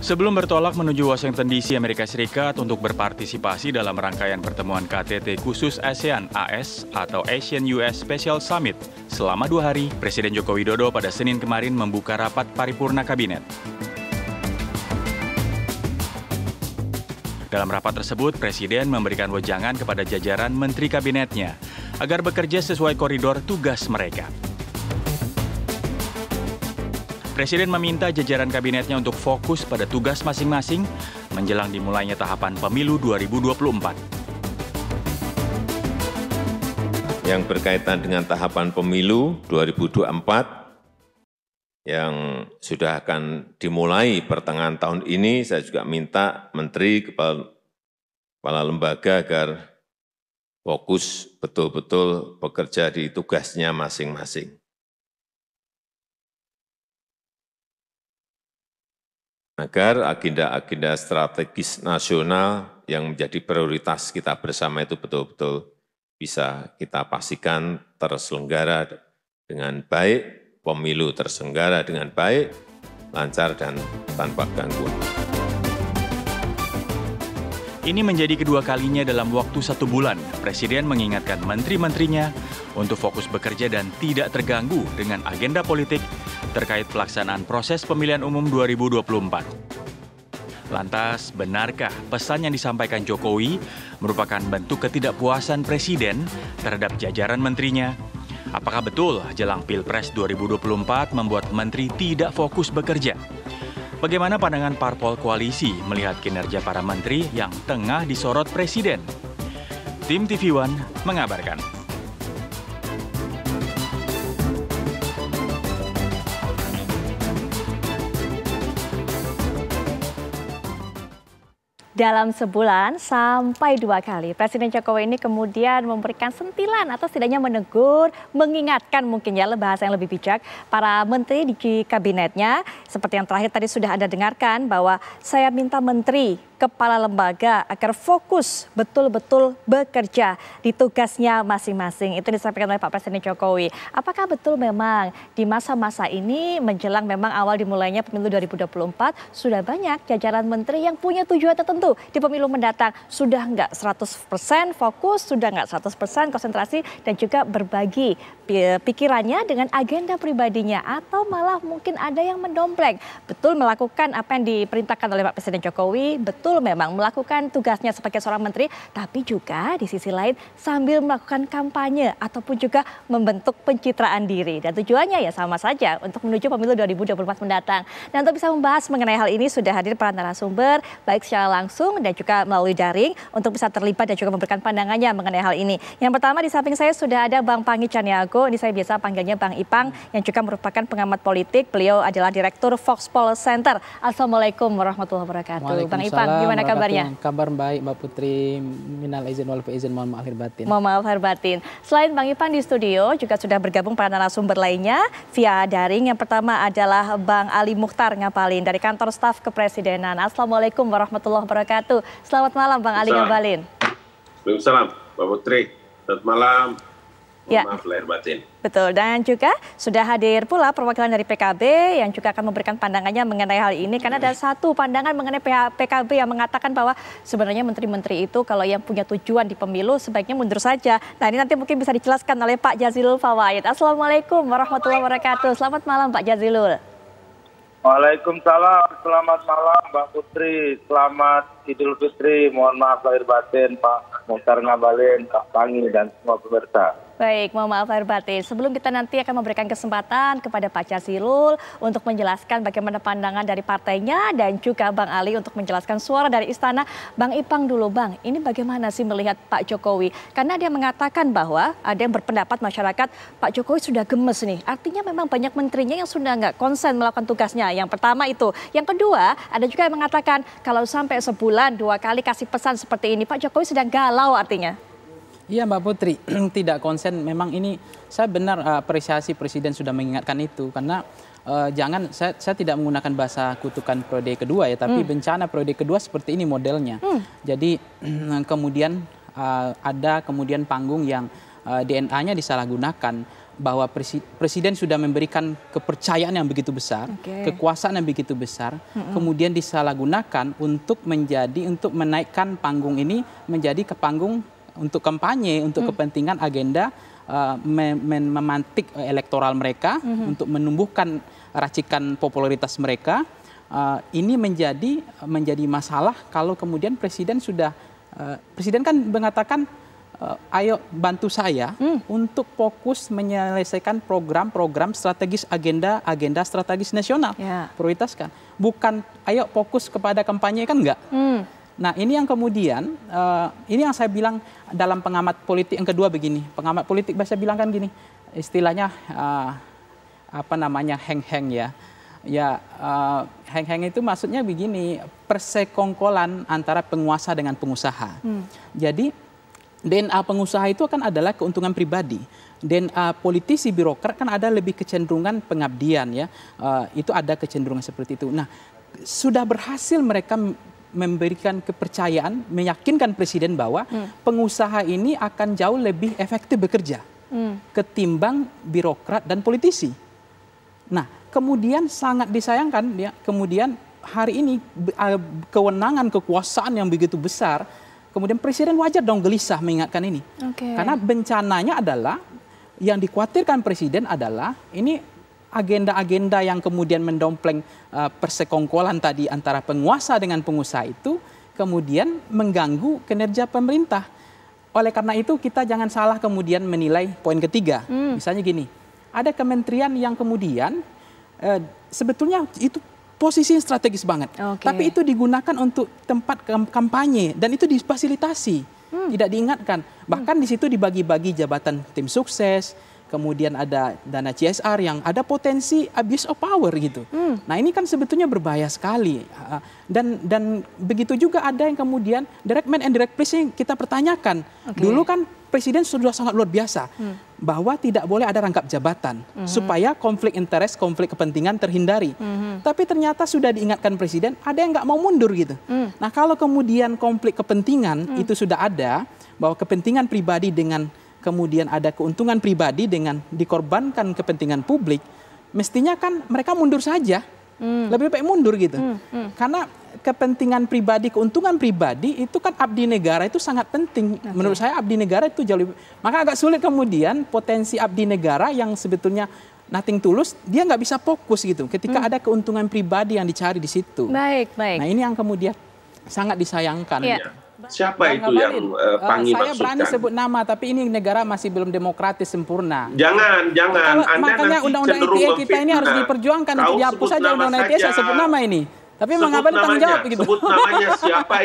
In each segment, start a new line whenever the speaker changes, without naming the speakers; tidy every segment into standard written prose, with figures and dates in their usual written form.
Sebelum bertolak menuju Washington DC, Amerika Serikat untuk berpartisipasi dalam rangkaian pertemuan KTT khusus ASEAN-AS atau Asian-US Special Summit. Selama 2 hari, Presiden Joko Widodo pada Senin kemarin membuka rapat paripurna kabinet. Dalam rapat tersebut, Presiden memberikan wejangan kepada jajaran menteri kabinetnya agar bekerja sesuai koridor tugas mereka. Presiden meminta jajaran kabinetnya untuk fokus pada tugas masing-masing menjelang dimulainya tahapan pemilu 2024.
Yang berkaitan dengan tahapan pemilu 2024 yang sudah akan dimulai pertengahan tahun ini, saya juga minta menteri, kepala lembaga agar fokus betul-betul bekerja di tugasnya masing-masing. Agar agenda-agenda strategis nasional yang menjadi prioritas kita bersama itu betul-betul bisa kita pastikan terselenggara dengan baik, pemilu terselenggara dengan baik, lancar dan tanpa gangguan.
Ini menjadi kedua kalinya dalam waktu 1 bulan, Presiden mengingatkan menteri-menterinya untuk fokus bekerja dan tidak terganggu dengan agenda politik terkait pelaksanaan proses pemilihan umum 2024. Lantas, benarkah pesan yang disampaikan Jokowi merupakan bentuk ketidakpuasan Presiden terhadap jajaran menterinya? Apakah betul jelang Pilpres 2024 membuat menteri tidak fokus bekerja? Bagaimana pandangan parpol koalisi melihat kinerja para menteri yang tengah disorot Presiden? Tim TV One mengabarkan.
Dalam sebulan sampai 2 kali, Presiden Jokowi ini kemudian memberikan sentilan atau setidaknya menegur, mengingatkan mungkin ya bahasa yang lebih bijak para menteri di kabinetnya. Seperti yang terakhir tadi sudah Anda dengarkan bahwa saya minta menteri, kepala lembaga agar fokus betul-betul bekerja di tugasnya masing-masing. Itu disampaikan oleh Pak Presiden Jokowi. Apakah betul memang di masa-masa ini menjelang memang awal dimulainya pemilu 2024 sudah banyak jajaran menteri yang punya tujuan tertentu di pemilu mendatang? Sudah nggak 100% fokus, sudah nggak 100% konsentrasi dan juga berbagi pikirannya dengan agenda pribadinya atau malah mungkin ada yang mendompleng. Betul melakukan apa yang diperintahkan oleh Pak Presiden Jokowi, betul memang melakukan tugasnya sebagai seorang menteri, tapi juga di sisi lain sambil melakukan kampanye ataupun juga membentuk pencitraan diri. Dan tujuannya ya sama saja untuk menuju pemilu 2024 mendatang. Dan untuk bisa membahas mengenai hal ini sudah hadir para narasumber baik secara langsung dan juga melalui daring untuk bisa terlibat dan juga memberikan pandangannya mengenai hal ini. Yang pertama di samping saya sudah ada Bang Pangi Caniago, ini saya biasa panggilnya Bang Ipang yang juga merupakan pengamat politik. Beliau adalah Direktur Voxpol Center. Assalamualaikum warahmatullahi wabarakatuh. Bang Ipang, gimana kabarnya?
Kabar baik Mbak Putri, minal izin wal faizin, mohon maaf lahir batin.
Mohon maaf lahir batin. Selain Bang Ipang di studio juga sudah bergabung para narasumber lainnya via daring. Yang pertama adalah Bang Ali Mukhtar Ngabalin dari Kantor Staf Kepresidenan. Assalamualaikum warahmatullahi wabarakatuh. Selamat malam Bang Ali Ngabalin.
Waalaikumsalam Mbak Putri. Selamat malam.
Ya.
Maaf lahir batin.
Betul, dan juga sudah hadir pula perwakilan dari PKB yang juga akan memberikan pandangannya mengenai hal ini. Karena ada satu pandangan mengenai PKB yang mengatakan bahwa sebenarnya menteri-menteri itu kalau yang punya tujuan di pemilu sebaiknya mundur saja. Nah ini nanti mungkin bisa dijelaskan oleh Pak Jazilul Fawait. Assalamualaikum warahmatullahi wabarakatuh. Selamat malam Pak Jazilul.
Waalaikumsalam, selamat malam Mbak Putri, selamat Idul Fitri, mohon maaf lahir batin Pak Mukhtar Ngabalin, Kak Pangi dan semua pemirsa.
Baik, mohon maaf lahir batin. Sebelum kita nanti akan memberikan kesempatan kepada Pak Jazilul untuk menjelaskan bagaimana pandangan dari partainya dan juga Bang Ali untuk menjelaskan suara dari istana. Bang Ipang dulu Bang, ini bagaimana sih melihat Pak Jokowi? Karena dia mengatakan bahwa ada yang berpendapat masyarakat Pak Jokowi sudah gemes nih. Artinya memang banyak menterinya yang sudah nggak konsen melakukan tugasnya. Yang pertama itu. Yang kedua, ada juga yang mengatakan kalau sampai sebulan 2 kali kasih pesan seperti ini, Pak Jokowi sedang galau artinya.
Iya Mbak Putri, tidak konsen. Memang ini saya benar apresiasi Presiden sudah mengingatkan itu. Karena jangan, saya tidak menggunakan bahasa kutukan periode kedua ya. Tapi bencana periode kedua seperti ini modelnya. Jadi kemudian ada kemudian panggung yang DNA-nya disalahgunakan. bahwa presiden sudah memberikan kepercayaan yang begitu besar, kekuasaan yang begitu besar, kemudian disalahgunakan untuk menaikkan panggung ini menjadi ke panggung untuk kampanye, untuk kepentingan agenda memantik elektoral mereka, untuk menumbuhkan racikan popularitas mereka. Ini menjadi masalah kalau kemudian presiden kan mengatakan ayo bantu saya untuk fokus menyelesaikan program-program strategis agenda strategis nasional, prioritaskan. Bukan ayo fokus kepada kampanye, kan enggak. Nah ini yang kemudian, ini yang saya bilang dalam pengamat politik yang kedua begini. Pengamat politik biasa bilang kan gini, istilahnya heng-heng ya. Ya, heng-heng itu maksudnya begini, persekongkolan antara penguasa dengan pengusaha. Jadi DNA pengusaha itu kan adalah keuntungan pribadi. DNA politisi birokrat kan ada lebih kecenderungan pengabdian ya. Itu ada kecenderungan seperti itu. Nah, sudah berhasil mereka memberikan kepercayaan, meyakinkan presiden bahwa pengusaha ini akan jauh lebih efektif bekerja ketimbang birokrat dan politisi. Nah, kemudian sangat disayangkan ya, kemudian hari ini kewenangan kekuasaan yang begitu besar, kemudian presiden wajar dong gelisah mengingatkan ini. Karena bencananya adalah, yang dikhawatirkan presiden adalah ini agenda-agenda yang kemudian mendompleng persekongkolan tadi antara penguasa dengan pengusaha itu kemudian mengganggu kinerja pemerintah. Oleh karena itu kita jangan salah kemudian menilai poin ketiga. Misalnya gini, ada kementerian yang kemudian sebetulnya itu posisi yang strategis banget. Tapi itu digunakan untuk tempat kampanye dan itu difasilitasi, tidak diingatkan. Bahkan di situ dibagi-bagi jabatan tim sukses, kemudian ada dana CSR yang ada potensi abuse of power gitu. Nah ini kan sebetulnya berbahaya sekali. Dan begitu juga ada yang kemudian direct man and direct place yang kita pertanyakan. Dulu kan presiden sudah sangat luar biasa bahwa tidak boleh ada rangkap jabatan supaya konflik interest, konflik kepentingan terhindari. Tapi ternyata sudah diingatkan presiden, ada yang nggak mau mundur gitu. Nah kalau kemudian konflik kepentingan itu sudah ada, bahwa kepentingan pribadi dengan kemudian ada keuntungan pribadi dengan dikorbankan kepentingan publik, mestinya kan mereka mundur saja. Lebih baik mundur gitu. Karena kepentingan pribadi, keuntungan pribadi itu kan abdi negara itu sangat penting. Menurut saya abdi negara itu jauh lebih. Maka agak sulit kemudian potensi abdi negara yang sebetulnya nothing tulus, dia nggak bisa fokus gitu. Ketika ada keuntungan pribadi yang dicari di situ. Baik. Nah ini yang kemudian sangat disayangkan.
Siapa itu yang Pangi maksudkan?
Saya berani sebut nama, tapi ini negara masih belum demokratis sempurna.
Jangan.
Makanya undang-undang ITE kita ini harus diperjuangkan untuk dihapus saja undang-undang ITE. Saya sebut nama ini. Tapi mengapain tanggung jawab gitu?
Sebut namanya siapa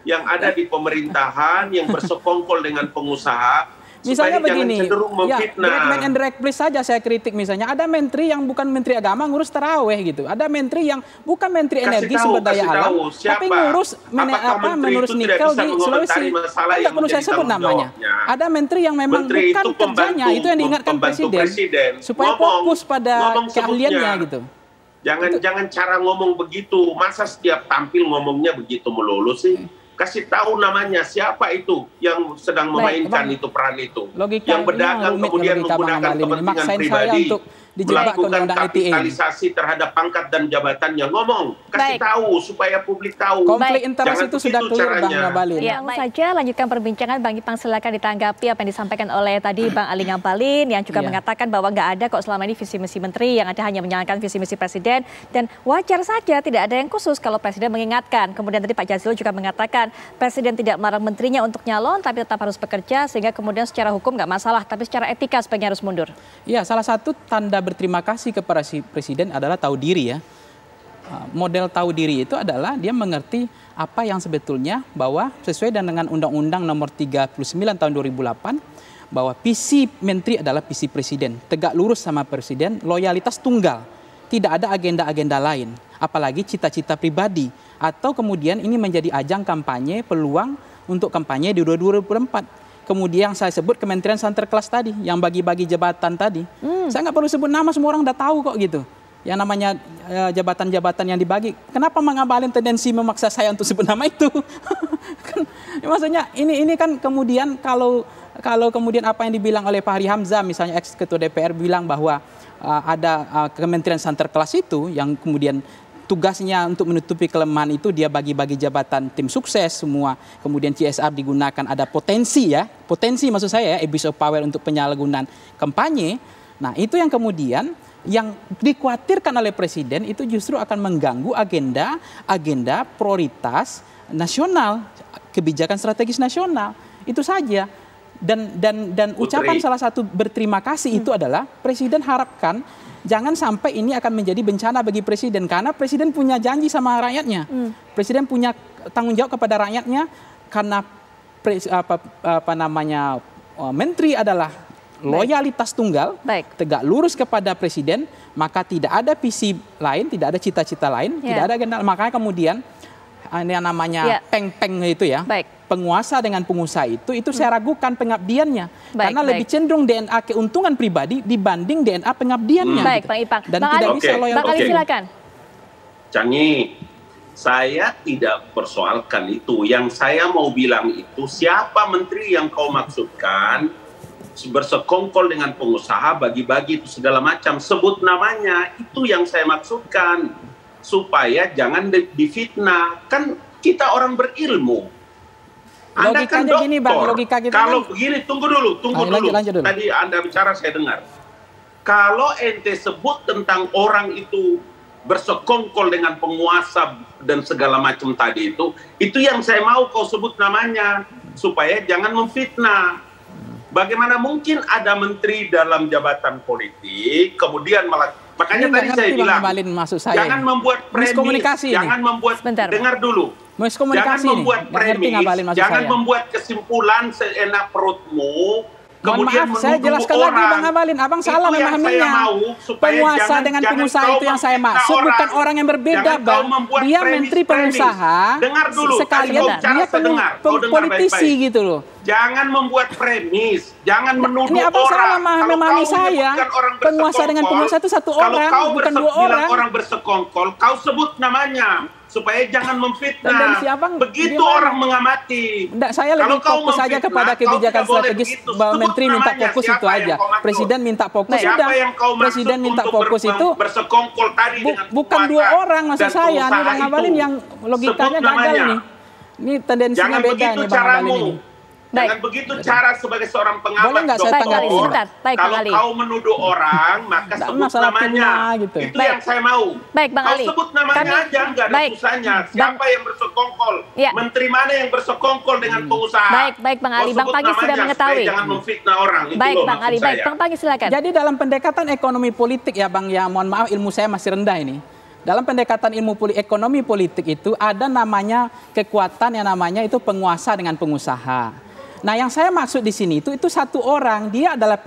yang ada di pemerintahan yang bersekongkol dengan pengusaha.
Misalnya begini, ya, direct man and direct place saja saya kritik misalnya. Ada menteri yang bukan menteri agama ngurus taraweh gitu. Ada menteri yang bukan menteri energi sumber daya alam, tapi ngurus menurut nikel di Sulawesi. Tidak perlu saya sebut namanya. Ada menteri yang memang bukan kerjanya, itu yang diingatkan presiden. Supaya fokus pada keahliannya gitu.
Jangan cara ngomong begitu. Masa setiap tampil ngomongnya begitu melulu sih? Kasih tahu namanya siapa itu yang sedang memainkan itu peran itu. Yang berdagang kemudian menggunakan kepentingan pribadi, melakukan kapitalisasi terhadap pangkat dan jabatannya. Ngomong, kasih tahu supaya publik tahu.
Konflik interest itu sudah clear Bang Ngabalin.
Ya, saja lanjutkan perbincangan. Bang Ipang silakan ditanggapi apa yang disampaikan oleh tadi Bang Ali Ngabalin yang juga mengatakan bahwa nggak ada kok selama ini visi misi menteri, yang ada hanya menjalankan visi misi presiden, dan wajar saja tidak ada yang khusus kalau presiden mengingatkan. Kemudian tadi Pak Jazilul juga mengatakan presiden tidak melarang menterinya untuk nyalon tapi tetap harus bekerja, sehingga kemudian secara hukum nggak masalah, tapi secara etika sebaiknya harus mundur.
Iya, salah satu tanda berterima kasih kepada si presiden adalah tahu diri ya. Model tahu diri itu adalah dia mengerti apa yang sebetulnya bahwa sesuai dengan Undang-Undang Nomor 39 Tahun 2008 bahwa visi menteri adalah visi presiden, tegak lurus sama presiden, loyalitas tunggal, tidak ada agenda-agenda lain, apalagi cita-cita pribadi, atau kemudian ini menjadi ajang kampanye, peluang untuk kampanye di 2024. Kemudian yang saya sebut Kementerian Santerklas tadi, yang bagi-bagi jabatan tadi. Saya nggak perlu sebut nama, semua orang udah tahu kok gitu. Yang namanya jabatan-jabatan yang dibagi. Kenapa Bang Ngabalin tendensi memaksa saya untuk sebut nama itu? Maksudnya ini kan kemudian kalau kemudian apa yang dibilang oleh Fahri Hamzah, misalnya ex ketua DPR bilang bahwa ada Kementerian Santerklas itu yang kemudian tugasnya untuk menutupi kelemahan itu dia bagi-bagi jabatan tim sukses semua. Kemudian CSR digunakan, ada potensi maksud saya ya, abuse of power untuk penyalahgunaan kampanye. Nah itu yang kemudian yang dikhawatirkan oleh Presiden itu justru akan mengganggu agenda prioritas nasional, kebijakan strategis nasional. Itu saja. Dan ucapan salah satu berterima kasih itu adalah Presiden harapkan jangan sampai ini akan menjadi bencana bagi Presiden, karena Presiden punya janji sama rakyatnya. Presiden punya tanggung jawab kepada rakyatnya, karena menteri adalah loyalitas tunggal, tegak lurus kepada Presiden, maka tidak ada visi lain, tidak ada cita-cita lain, tidak ada agenda. Makanya kemudian yang namanya peng-peng itu ya, penguasa dengan pengusaha itu saya ragukan pengabdiannya. Karena lebih cenderung DNA keuntungan pribadi dibanding DNA pengabdiannya.
Baik, Bang Ipang.
Dan tidak bisa loyal.
Bang Ali, silakan.
Canggih, saya tidak persoalkan itu. Yang saya mau bilang itu, siapa menteri yang kau maksudkan bersekongkol dengan pengusaha, bagi-bagi itu segala macam, sebut namanya, itu yang saya maksudkan. Supaya jangan difitnah. Kan kita orang berilmu. Anda kan dokter.
Gini, Bang, logika kita
kalau begini, tunggu dulu.
Lanjut dulu.
Tadi Anda bicara saya dengar. Kalau ente sebut tentang orang itu bersekongkol dengan penguasa dan segala macam tadi itu yang saya mau kau sebut namanya, supaya jangan memfitnah. Bagaimana mungkin ada menteri dalam jabatan politik kemudian malah, makanya tadi saya bilang jangan membuat premis, jangan membuat, dengar dulu, jangan membuat premis, jangan membuat kesimpulan seenak perutmu. Kemudian
maaf, saya jelaskan lagi Bang Abalin, Abang salah memahaminya. Penguasa dengan pengusaha itu yang saya maksud, bukan orang yang berbeda, Bang. Dia menteri pengusaha, sekalian dia politisi gitu loh.
Jangan membuat premis, jangan menuduh
ini Abang
orang.
Salah memahami saya. Penguasa dengan penguasa itu satu orang, bukan dua orang.
Kalau orang bersekongkol, kau sebut namanya. Supaya jangan memfitnah. Begitu orang mengamati.
Enggak, saya lebih fokus saja kepada kebijakan strategis bahwa menteri minta fokus itu aja. Presiden minta fokus sudah. Presiden minta fokus itu
bersekongkol tadi
bukan dua orang maksud saya. Ini Bang Abalin yang logikanya gagal nih. Ini tendensinya beda nih Bang Abalin ini.
Jangan begitu cara sebagai seorang pengamat.
Boleh nggak saya tanggapi?
Kalau kau menuduh orang, maka sebut namanya.
Gitu.
Itu yang saya mau.
Baik, Bang Ali.
Kau sebut namanya aja, nggak ada susahnya. Siapa yang bersekongkol? Menteri mana yang bersekongkol dengan pengusaha?
Baik, Bang Ali. Bang Pagi sudah mengetahui.
Jangan memfitnah orang.
Baik, Bang Ali. Baik, Bang Pagi silakan.
Jadi dalam pendekatan ekonomi politik ya Bang, ya mohon maaf ilmu saya masih rendah ini. Dalam pendekatan ekonomi politik itu ada namanya kekuatan yang namanya itu penguasa dengan pengusaha. Nah, yang saya maksud di sini itu satu orang, dia adalah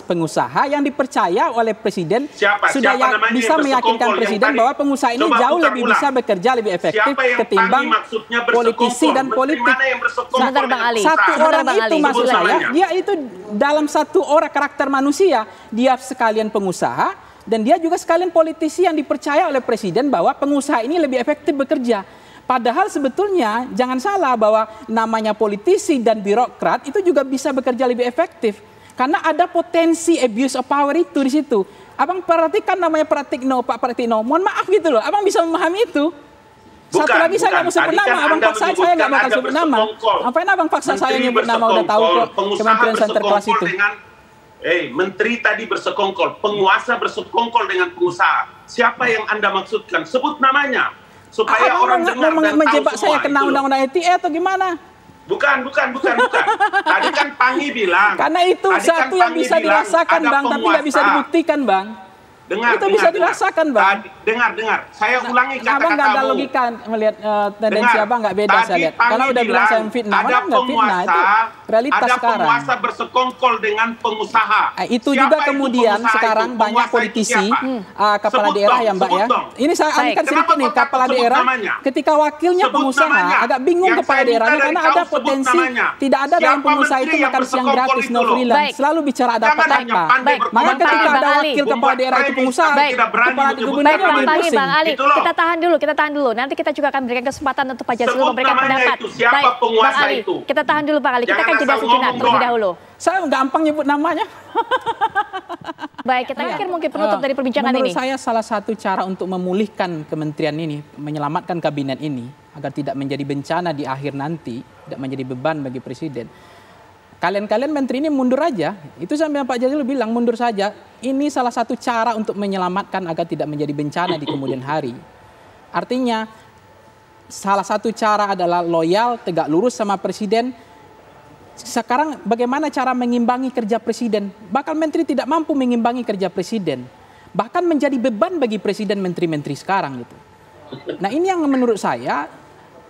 pengusaha yang dipercaya oleh Presiden, sudah bisa meyakinkan Presiden bahwa pengusaha ini jauh lebih bisa bekerja lebih efektif ketimbang politisi dan politik. Satu orang itu maksud saya, dia itu dalam satu orang karakter manusia, dia sekalian pengusaha dan dia juga sekalian politisi yang dipercaya oleh Presiden bahwa pengusaha ini lebih efektif bekerja. Padahal sebetulnya jangan salah bahwa namanya politisi dan birokrat itu juga bisa bekerja lebih efektif. Karena ada potensi abuse of power itu di situ. Abang perhatikan namanya Pak Pratikno, mohon maaf gitu loh, abang bisa memahami itu. Satu lagi saya nggak mau sebut nama, abang paksa saya nggak bakal sebut nama. Ngapain abang paksa saya nyebut nama, udah tahu kok Kementerian Santerklas itu.
Menteri tadi bersekongkol, penguasa bersekongkol dengan pengusaha. Siapa yang Anda maksudkan? Sebut namanya. Supaya orang dengar dan tahu
menjebak saya kena undang-undang ITE atau gimana?
Bukan. Tadi kan Pangi bilang.
Karena itu satu yang bisa dirasakan Bang, tapi nggak bisa dibuktikan Bang. Itu bisa dirasakan Bang.
Dengar. Saya ulangi kata-katamu.
Abang nggak ada logika melihat tendensi abang nggak beda saya lihat. Karena udah bilang saya fitnah, mana nggak fitnah itu realitas sekarang.
Ada penguasa bersekongkol dengan pengusaha.
Itu juga kemudian sekarang banyak politisi, kepala daerah ya Mbak ya. Ini saya alihkan sedikit nih, kepala daerah. Ketika wakilnya pengusaha agak bingung kepala daerahnya karena ada potensi tidak ada dalam pengusaha itu makan siang gratis, no freelance. Selalu bicara ada apa-apa. Maka ketika ada wakil kepala daerah itu pengusaha.
Baik,
kepala gubernur
Bang Ali, kita tahan dulu. Nanti kita juga akan berikan kesempatan untuk Pak Jazilul memberikan pendapat.
Siapa penguasa
Bang Ali,
itu?
kita tahan dulu Bang Ali. Kita akan jeda sejenak terlebih dahulu.
Saya gampang nyebut namanya.
Baik, kita akhir mungkin penutup dari perbincangan ini.
Menurut saya salah satu cara untuk memulihkan kementerian ini, menyelamatkan kabinet ini, agar tidak menjadi bencana di akhir nanti, tidak menjadi beban bagi presiden. Kalian menteri ini mundur aja. Itu sampai Pak Jazilul bilang mundur saja. Ini salah satu cara untuk menyelamatkan agar tidak menjadi bencana di kemudian hari. Artinya salah satu cara adalah loyal, tegak lurus sama presiden. Sekarang bagaimana cara mengimbangi kerja presiden? Bakal menteri tidak mampu mengimbangi kerja presiden. Bahkan menjadi beban bagi presiden menteri-menteri sekarang gitu. Nah, ini yang menurut saya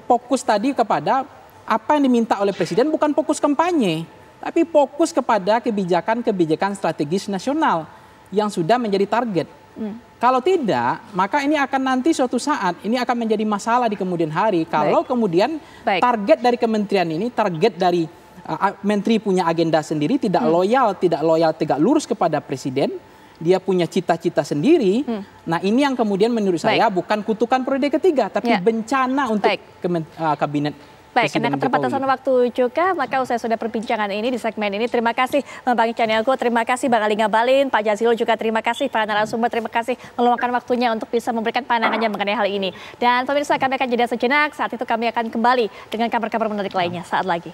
fokus tadi kepada apa yang diminta oleh presiden, bukan fokus kampanye, tapi fokus kepada kebijakan-kebijakan strategis nasional yang sudah menjadi target. Kalau tidak, maka ini akan nanti suatu saat ini akan menjadi masalah di kemudian hari. Kalau kemudian target dari kementerian ini, target dari menteri punya agenda sendiri, tidak loyal, tegak lurus kepada presiden, dia punya cita-cita sendiri. Nah, ini yang kemudian menurut saya bukan kutukan periode ketiga, tapi bencana untuk kabinet.
Baik, karena keterbatasan waktu juga, maka usai sudah perbincangan ini di segmen ini. Terima kasih Bang Chaniago, terima kasih Bang Ali Ngabalin, Pak Jazilul juga terima kasih, para narasumber terima kasih meluangkan waktunya untuk bisa memberikan pandangannya mengenai hal ini. Dan pemirsa, kami akan jeda sejenak, saat itu kami akan kembali dengan kabar-kabar menarik lainnya saat lagi.